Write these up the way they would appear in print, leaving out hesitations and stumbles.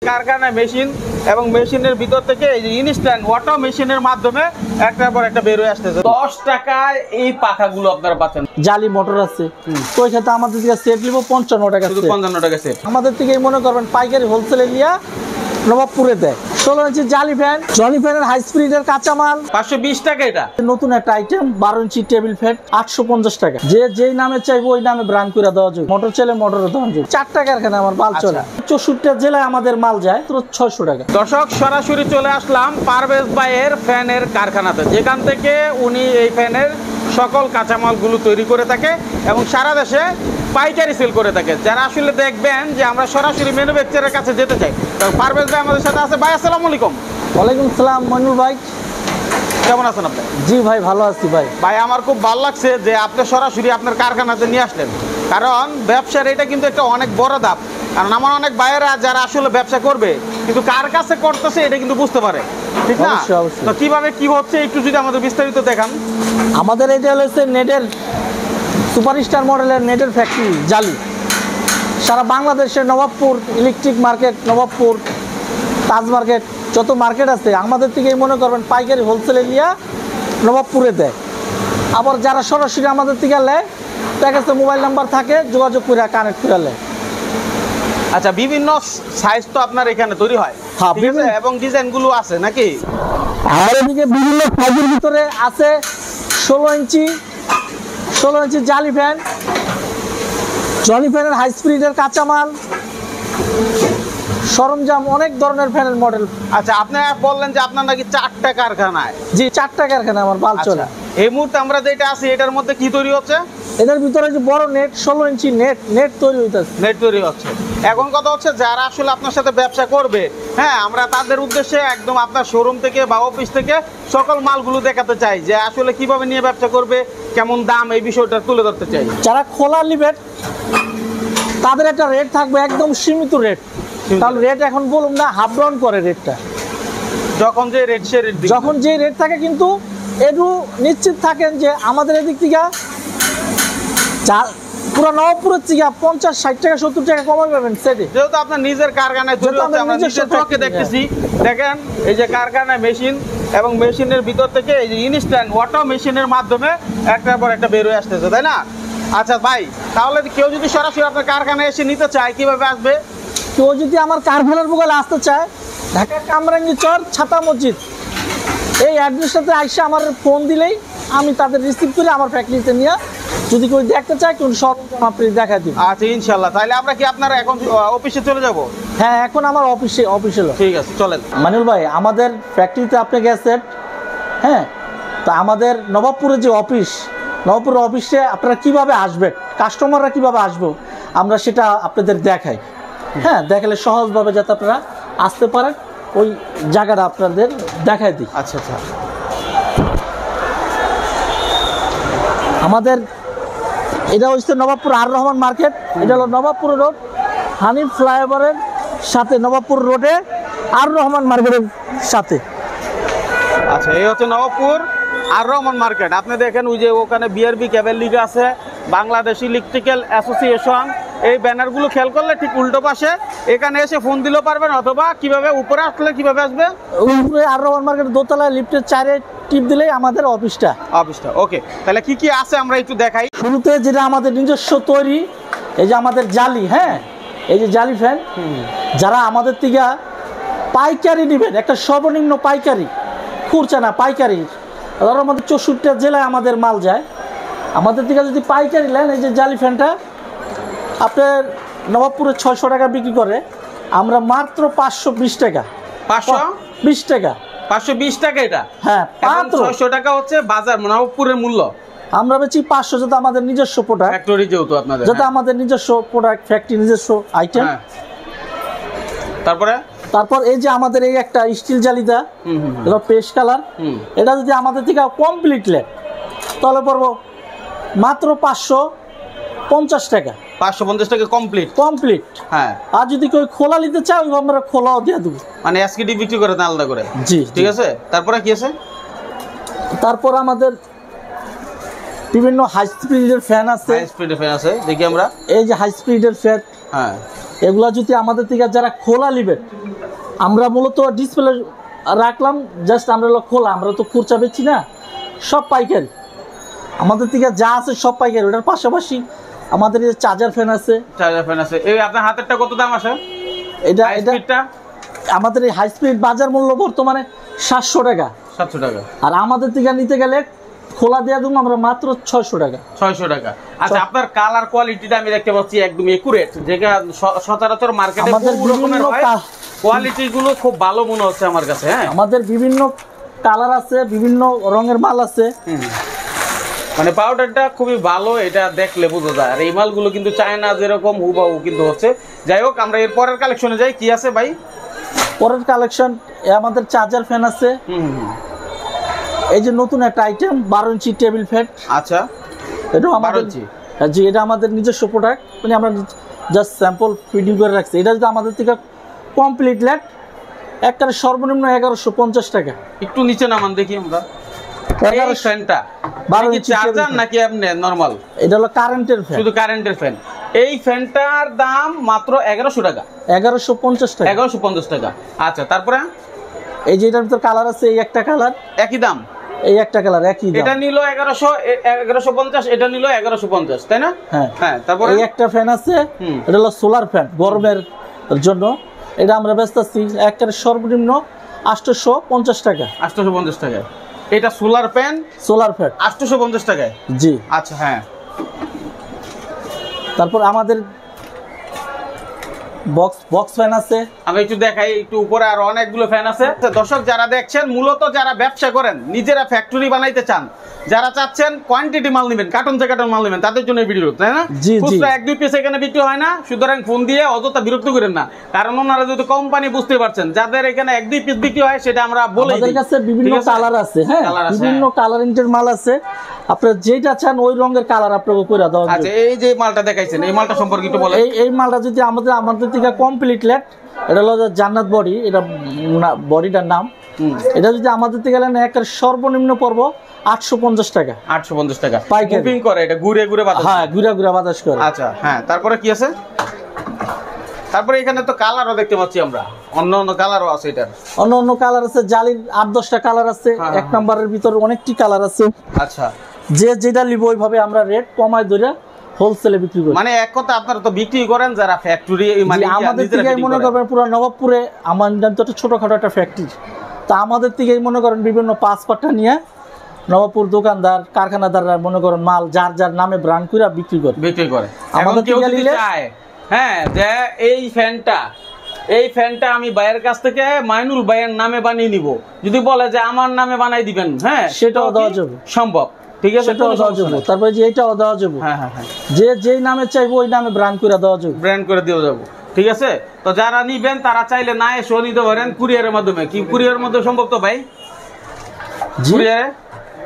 কারখানা মেশিন এবং মেশিনের ভিতর থেকে এই যে ইনস্ট্যান্ট অটো মেশিনের মাধ্যমে একটার পর একটা বের হয়ে আসতেছে। 10 টাকায় এই পাখাগুলো আপনারা পাচ্ছেন। জালি মোটর আছে, তো ওই ক্ষেত্রে আমাদের থেকে সেট নিব 55 টাকা, শুধু 55 টাকা সেট। আমাদের থেকে মনে করবেন পাইকারি হোলসেলে নিয়ে নবাবপুরে দেয়। 16 ইঞ্চি জালি ফ্যান, জনি ফ্যানের হাই স্পিডের কাঁচামাল 520 টাকা। এটা নতুন একটা আইটেম 12 ইঞ্চি টেবিল ফ্যান 850 টাকা। যে যেই নামে চাইবো ওই নামে ব্র্যান্ড করে দেওয়া যায়। মোটর চাইলে মোটরে দেওয়া যায়। 4 টাকা এখানে আমার মাল চলে। 64টা জেলায় আমাদের মাল যায় তো 600 টাকা। দর্শক, সরাসরি চলে আসলাম পারভেজ ভাইয়ের ফ্যানের কারখানাতে, যেখান থেকে উনি এই ফ্যানের সকল কাঁচামালগুলো তৈরি করে থাকে এবং সারা দেশে পাইকারি সেল করে থাকে। যারা আসলে দেখবেন যে আমরা সরাসরি ম্যানুফ্যাকচারের কাছে যেতে চাই, তো পারভেজ ভাই আমাদের সাথে আছে। ভাই আসসালামু আলাইকুম। ওয়ালাইকুম সালাম মইনুল ভাই, কেমন আছেন আপনি? জি ভাই ভালো আছি ভাই। ভাই আমার খুব ভালো লাগছে যে আপনি সরাসরি আপনার কারখানাতে নিয়ে আসলেন, কারণ ব্যবসার এটা কিন্তু একটা অনেক বড় ধাপ। কারণ আমার অনেক ভাইয়েরা যারা আসলে ব্যবসা করবে কিন্তু কার কাছে করতেছে এটা কিন্তু বুঝতে পারে, ঠিক না? তো কিভাবে কি হচ্ছে একটু যদি আমাদের বিস্তারিত দেখান। আমাদের এটা হচ্ছে নেটের সুপারস্টার মডেলের নেটের ফ্যাক্টরি জালি। সারা বাংলাদেশে নবাবপুর ইলেকট্রিক মার্কেট, নবাবপুর তাজ মার্কেট, যত মার্কেট আছে আমাদের থেকেই মনে করবেন পাইকারি হোলসেলে নিয়ে নবাবপুরে দেয়। আবার যারা সরাসরি আমাদের থেকে নেয় তার কাছে মোবাইল নাম্বার থাকে, যোগাযোগ করে কানেক্ট করে নেয়। আচ্ছা, বিভিন্ন সাইজ তো আপনার এখানে তৈরি হয় এবং ডিজাইনগুলো আছে নাকি? আর এদিকে বিভিন্ন সাইজের ভিতরে আছে 16 ইঞ্চি জালি ফ্যান, জনি ফ্যানের হাই স্পিডের কাঁচামাল সরঞ্জাম, অনেক ধরনের ফ্যানের মডেল। আচ্ছা, আপনি বললেন যে আপনার নাকি 4টা কারখানায়। জি, 4টা কারখানা আমার মাল চলে। এই মুহূর্তে আমরা যেটা আছি এটার মধ্যে কি তৈরি হচ্ছে? এদের ভিতরে যে বড় নেট 16 ইঞ্চি নেট তৈরি হইতেছে। নেট তৈরি হচ্ছে। এখন কথা হচ্ছে যারা আসলে আপনার সাথে ব্যবসা করবে, হ্যাঁ, আমরা তাদের উদ্দেশ্যে একদম আপনার শোরুম থেকে বা অফিস থেকে সকল মালগুলো দেখাতে চাই যে আসলে কিভাবে নিয়ে ব্যবসা করবে, কেমন দাম, এই বিষয়টা তুলে ধরতে চাই। যারা খোলা নিবে তাদের একটা রেট থাকবে, একদম সীমিত রেট। তাহলে রেট এখন বলুন না, হাফ ডাউন করে রেটটা। যখন যে রেট সে রেট যখন যে রেট থাকে, কিন্তু একটু নিশ্চিত থাকেন যে আমাদের এদিক থেকে পুরো নবাবপুরের থেকে 50, 60 টাকা 70 টাকা কমে পাবেন সেটে। যেহেতু আপনার নিজের কারখানায় তৈরি হচ্ছে, আমরা নিজের চোখে দেখতেছি। দেখেন এই যে কারখানায় মেশিন এবং মেশিনের ভিতর থেকে এই যে ইনস্ট্যান্ট অটো মেশিনের মাধ্যমে একটার পর একটা বের হয়ে আসতেছে, তাই না? আচ্ছা ভাই, তাহলে কেউ যদি সরাসরি আপনার কারখানায় এসে নিতে চায় কিভাবে আসবে? কেউ যদি আমার কারখানার বগলে আসতে চায়, ঢাকা কামরাঙ্গি চর ছাতা মসজিদ এই অ্যাড্রেসটাতে আইসা আমার ফোন দিলেই আমি তাদের রিসিভ করে আমার ফ্যাক্টরিতে নিয়ে যদি কেউ দেখতে চায় কোন সব আপনি দেখা দিন। আচ্ছা ইনশাল্লাহ। তাহলে আমরা কি আপনার এখন অফিসে চলে যাব? হ্যাঁ, এখন আমার অফিসে ঠিক আছে, চলেন। মানিল ভাই, আমাদের ফ্যাক্টরিতে আপনি গেছেন, হ্যাঁ, তো আমাদের নবাবপুরের যে নবাবপুরের অফিসে আপনারা কিভাবে আসবেন, কাস্টমাররা কিভাবে আসবো আমরা সেটা আপনাদের দেখাই। হ্যাঁ, দেখালে সহজভাবে যাতে আপনারা আসতে পারেন ওই জায়গাটা আপনাদের দেখাই দিই। আচ্ছা আচ্ছা। আমাদের এটা হচ্ছে নবাবপুর আর রহমান মার্কেট। এটা হলো নবাবপুর রোড, হানিফ ফ্লাইওভারের সাথে, নবাবপুর রোডে আর রহমান মার্কেটের সাথে। আচ্ছা, এই হচ্ছে নবাবপুর আর রহমান মার্কেট। আপনি দেখেন ওই যে ওখানে বিআরবি কেবল লিগ আছে, বাংলাদেশ ইলেকট্রিক্যাল অ্যাসোসিয়েশন, এই ব্যানারগুলো খেয়াল করলে ঠিক উল্টো পাশে এখানে এসে ফোন দিলেও পারবেন, অথবা কিভাবে উপরে আসলে কিভাবে আসবে, উপরে আর রহমান মার্কেট দোতলায় লিফটের 4-এ টিপ দিলেই আমাদের অফিসটা। ওকে, তাহলে কি কি আছে আমরা একটু দেখাই। শুরুতে যেটা আমাদের নিজস্ব তৈরি, এই যে আমাদের জালি, হ্যাঁ, এই যে জালি ফ্যান, যারা আমাদের থেকে পাইকারি নেবেন, একটা সর্বনিম্ন পাইকারি, খুচরা না পাইকারি, ধরো আমাদের 64টা জেলায় আমাদের মাল যায়, আমাদের থেকে যদি পাইকারি নেন, এই যে জালি ফ্যানটা আপনার নবাবপুরে 600 টাকা বিক্রি করে, আমরা মাত্র 520 টাকা। 520 টাকা 520 টাকা এটা? হ্যাঁ, মাত্র 600 টাকা হচ্ছে বাজার নবাবপুরের মূল্য। আমরা বেচি 500, যাতে আমাদের নিজস্ব প্রোডাক্ট, ফ্যাক্টরি যেহেতু আপনাদের, যাতে আমাদের নিজস্ব প্রোডাক্ট, ফ্যাক্টরি নিজস্ব আইটেম। তারপর এই যে আমাদের এই একটা স্টিল জালিদা, এটা পেস্ট কালার, এটা যদি আমাদের থেকে কমপ্লিট নেন তাহলে পড়বো মাত্র 550 টাকা। 550 টাকা কমপ্লিট। হ্যাঁ, আর যদি কেউ খোলা নিতে চায় ওই আমরা খোলাও দিয়ে দেবো, মানে এসকেডি বিক্রি করে আলাদা করে। জি, ঠিক আছে। তারপরে কি আছে? তারপর আমাদের বিভিন্ন হাই স্পিডের ফ্যান আছে। দেখি আমরা, এই যে হাই স্পিডের ফ্যান, হ্যাঁ, এগুলা যদি আমাদের থেকে যারা খোলা নিবেন, আমরা মূলত ডিসপ্লে রাখলাম, জাস্ট আমরা হলো খোলা, আমরা তো খুচরা বেচি না, সব পাইকারি। আমাদের থেকে যা আছে সব পাইকারি। ওটার পাশাপাশি আমাদের এই চার্জার ফ্যান আছে। চার্জার ফ্যান আছে। এই আপনার হাতেরটা কত দাম আছে? এটা এটা আমাদের এই হাই স্পিড বাজার মূল্য বর্তমানে 700 টাকা। 700 টাকা। আর আমাদের থেকে নিতে গেলে খোলা দেওয়া দেবো আমরা মাত্র 600 টাকা। 600 টাকা। আচ্ছা, আপনার কালার কোয়ালিটিটা আমি দেখতে পাচ্ছি একদম একুরেট, যেটা সচরাচর মার্কেটে বহু রকমের হয়। কোয়ালিটি গুলো খুব ভালো মনে হচ্ছে আমার কাছে। হ্যাঁ, আমাদের বিভিন্ন কালার আছে, বিভিন্ন রঙের মাল আছে। মানে পাউডারটা খুবই ভালো, এটা দেখলে বোঝা যায়। আর এই মালগুলো কিন্তু চায়না যেরকম হুবাহু কিন্তু হচ্ছে। যাই হোক, আমরা এর পরের কালেকশনে যাই। কি আছে ভাই পরের কালেকশন? আমাদের চার্জার ফ্যান আছে। এই যে নতুন একটা আইটেম 12 ইঞ্চি টেবিল ফ্যান। আচ্ছা, এটা আমাদের জি, এটা আমাদের নিজস্ব প্রোডাক্ট, মানে আমরা জাস্ট স্যাম্পল ফিডিং করে রাখছি। এটা যদি আমাদের থেকে কমপ্লিট ল্যাট একবারে সর্বনিম্ন 1150 টাকা। একটু নিচে নামান দেখি আমরা। 1100 ফ্যানটা 12 ইঞ্চি চার্জার নাকি আপনি নরমাল? এটা হলো কারেন্টের ফ্যান, শুধু কারেন্টের ফ্যান। এই ফ্যানটার দাম মাত্র 1100 টাকা। 1150 টাকা। 1150 টাকা। আচ্ছা, তারপরে এই যে এটার ভিতর কালার আছে, এই একটা কালার একই দাম, এই একটা কালার একই দাম। এটা নিল 1150, এটা নিল 1150, তাই না? হ্যাঁ হ্যাঁ। তারপরে এই একটা ফ্যান আছে, এটা হলো সোলার ফ্যান গরমের জন্য। এটা আমরা বেচতেছি একেবারে সর্বনিম্ন 850 টাকা। 850 টাকা। এটা সোলার ফ্যান, সোলার ফ্যান 850 টাকায়। জি। আচ্ছা, হ্যাঁ। তারপর আমাদের বক্স ফ্যান আছে। আমি একটু দেখাই, একটু উপরে আর অনেকগুলো ফ্যান আছে। দর্শক যারা দেখছেন, মূলত যারা ব্যবসা করেন, নিজেরা ফ্যাক্টরি বানাইতে চান, যারা চাচ্ছেন কোয়ান্টিটি মাল নেবেন, কার্টন থেকে কার্টন মাল নেবেন, তাদের জন্য এই ভিডিও, তাই না? খুচরা 1-2 পিস এখানে বিক্রি হয় না, সুতরাং ফোন দিয়ে অযথা বিরক্ত করেন না। কারণ ওনারা যদি কোম্পানি বুঝতে পারছেন, যাদের এখানে 1-2 পিস বিক্রি হয় সেটা আমরা বলি। আমাদের কাছে বিভিন্ন কালার আছে। হ্যাঁ, বিভিন্ন কালারিংের মাল আছে। আপনারা যেটা চান ওই রঙের কালার আপনাকে করে দাও। আচ্ছা, এই যে মালটা দেখাইছেন, এই মালটা সম্পর্কে একটু বলেন। এই মালটা যদি আমাদের থেকে কমপ্লিট ল্যাট, এটা হলো জান্নাত বডি, এটা বডিটার নাম। এটা যদি আমাদের থেকে গেলেন একের সর্বনিম্ন পর্ব 850 টাকা। 850 টাকা পাইকারি। মুভিং করে, এটা ঘুরে ঘুরে বাতাস। হ্যাঁ, ঘুরে ঘুরে বাতাস করে। আচ্ছা, হ্যাঁ। তারপরে কি আছে? তারপরে এখানে তো কালারও দেখতে পাচ্ছি আমরা, অন্য অন্য কালারও আছে। এটার অন্য কালার আছে, জালির 8-10টা কালার আছে। এক নম্বরের ভিতরে অনেকটি কালার আছে। আচ্ছা, যে যেটা নিব ওইভাবে আমরা রেট কমায় ধরে হোলসেলে বিক্রি করি। মানে এক কথা আপনারা তো বিক্রি করেন যারা ফ্যাক্টরি, মানে আমাদের থেকে মনে করবেন পুরো নবাবপুরে, আমাদের তো ছোটখাটো একটা ফ্যাক্টরি, তা আমাদের থেকে মনে করেন বিভিন্ন পাসপোর্টটা নিয়ে নবাবপুর দোকানদার কারখানাদাররা মনে করেন মাল যার যার নামে ব্র্যান্ড করে বিক্রি করে। আমাদের কেউ যদি চায়, হ্যাঁ, যে এই ফ্যানটা আমি ভাইয়ের কাছ থেকে মাইনুল ভাইয়ের নামে বানিয়ে নিব, যদি বলে যে আমার নামে বানাই দিবেন, হ্যাঁ, সেটাও দেওয়া যাবে, সম্ভব। ঠিক আছে, সেটাও দেওয়া যাবে। তারপরে যে এটাও দেওয়া যাবে। হ্যাঁ হ্যাঁ হ্যাঁ, যে যেই নামে চাইবো ওই নামে ব্র্যান্ড করে দেওয়া যাবে, ব্র্যান্ড করে দেওয়া যাবে। ঠিক আছে, তো যারা নিবেন তারা চাইলে না এসেও নিতে পারেন কুরিয়ারের মাধ্যমে। কি কুরিয়ারের মাধ্যমে সম্ভব তো ভাই?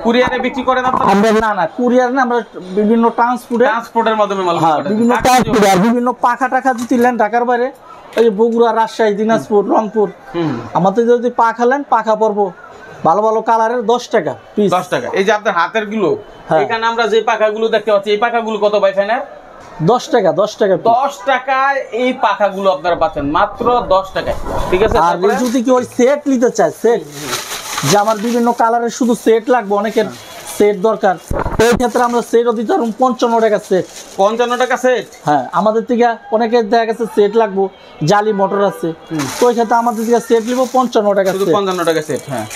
কুরিয়ারে বিক্রি করেন আপনারা? না, কুরিয়ার না, আমরা বিভিন্ন ট্রান্সপোর্টের মাধ্যমে মাল, বিভিন্ন ট্রান্সপোর্ট আর বিভিন্ন পাখা টাকা যদি নেন ঢাকার বাইরে, ওই যে বগুড়া, রাজশাহী, দিনাজপুর, রংপুর, আমাদের যদি পাখা নেন, পাখা পড়বো ভালো ভালো কালারের 10 টাকা পিস। 10 টাকা। এই যে আপনার হাতের গুলো, এখানে আমরা যে পাখাগুলো দেখতে পাচ্ছি, এই পাখাগুলো কত ভাই ফ্যানের? 10 টাকা। 10 টাকায় এই পাখাগুলো আপনারা পাচ্ছেন মাত্র 10 টাকায়। ঠিক আছে। আর যদি কি ওই সেট নিতে চায়, সেট যে আমার বিভিন্ন কালারের শুধু সেট লাগবে, অনেকের সেট দরকার, এই ক্ষেত্রে আমরা সেটও দিতে পারবো 55 টাকা সেট। 55 টাকা সেট? হ্যাঁ, আমাদের থেকে অনেকের দেখা গেছে সেট লাগবো, জালি মোটর আছে, তো ওই ক্ষেত্রে আমাদের থেকে সেট নিব 55 টাকা সেট। 55 টাকা সেট। হ্যাঁ,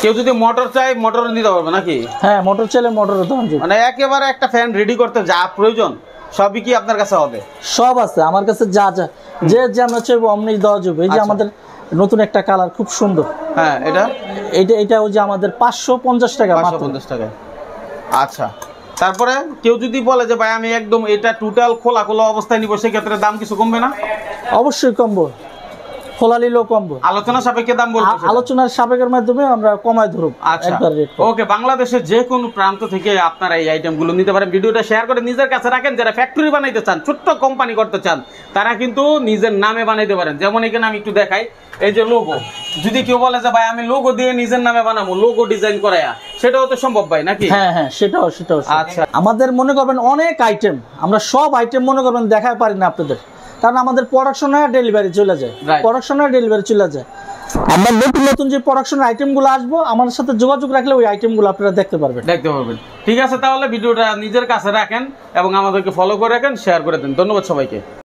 কেউ যদি মোটর চাই, মোটর দিতে পারবে নাকি? হ্যাঁ, মোটর চাইলে মোটরের দাম। মানে একেবারে একটা ফ্যান রেডি করতে যা প্রয়োজন সবই কি আপনার কাছে হবে? সব আছে আমার কাছে, যা যে আমরা চাইবো অমনি দেওয়া যাবে। এই যে আমাদের নতুন একটা কালার খুব সুন্দর। হ্যাঁ, এটা ওই যে আমাদের 550 টাকা। 550 টাকা। আচ্ছা, তারপরে কেউ যদি বলে যে ভাই আমি একদম এটা টোটাল খোলা অবস্থায় নিব, সেক্ষেত্রে দাম কিছু কমবে না? অবশ্যই কমবো, খোলা নিলেও কমবো। আলোচনা সাপেক্ষে দাম বলবো, আলোচনার সাপেক্ষের মাধ্যমে আমরা কমাই ধরব। আচ্ছা, ওকে। বাংলাদেশের যে কোনো প্রান্ত থেকে আপনারা এই আইটেমগুলো নিতে পারেন। ভিডিওটা শেয়ার করে নিজের কাছে রাখেন। যারা ফ্যাক্টরি বানাইতে চান, ছোট্ট কোম্পানি করতে চান, তারা কিন্তু নিজের নামে বানাইতে পারেন। যেমন এখানে আমি একটু দেখাই, এই যে লোগো, যদি কেউ বলে যে ভাই আমি লোগো দিয়ে নিজের নামে বানাবো, লোগো ডিজাইন করায়া, সেটাও তো সম্ভব ভাই নাকি? হ্যাঁ, সেটাও। আচ্ছা, আমাদের মনে করবেন অনেক আইটেম, আমরা সব আইটেম মনে করবেন দেখাতে পারি না আপনাদের, কারণ আমাদের প্রোডাকশনে ডেলিভারি চলে যায়, Right. প্রোডাকশনে ডেলিভারি চলে যায়। আমরা নতুন নতুন যে প্রোডাকশনের আইটেমগুলো আসবো আমাদের সাথে যোগাযোগ রাখলে ওই আইটেমগুলো আপনারা দেখতে পারবেন। ঠিক আছে, তাহলে ভিডিওটা নিজের কাছে রাখেন এবং আমাদেরকে ফলো করে রাখেন, শেয়ার করে দেন। ধন্যবাদ সবাইকে।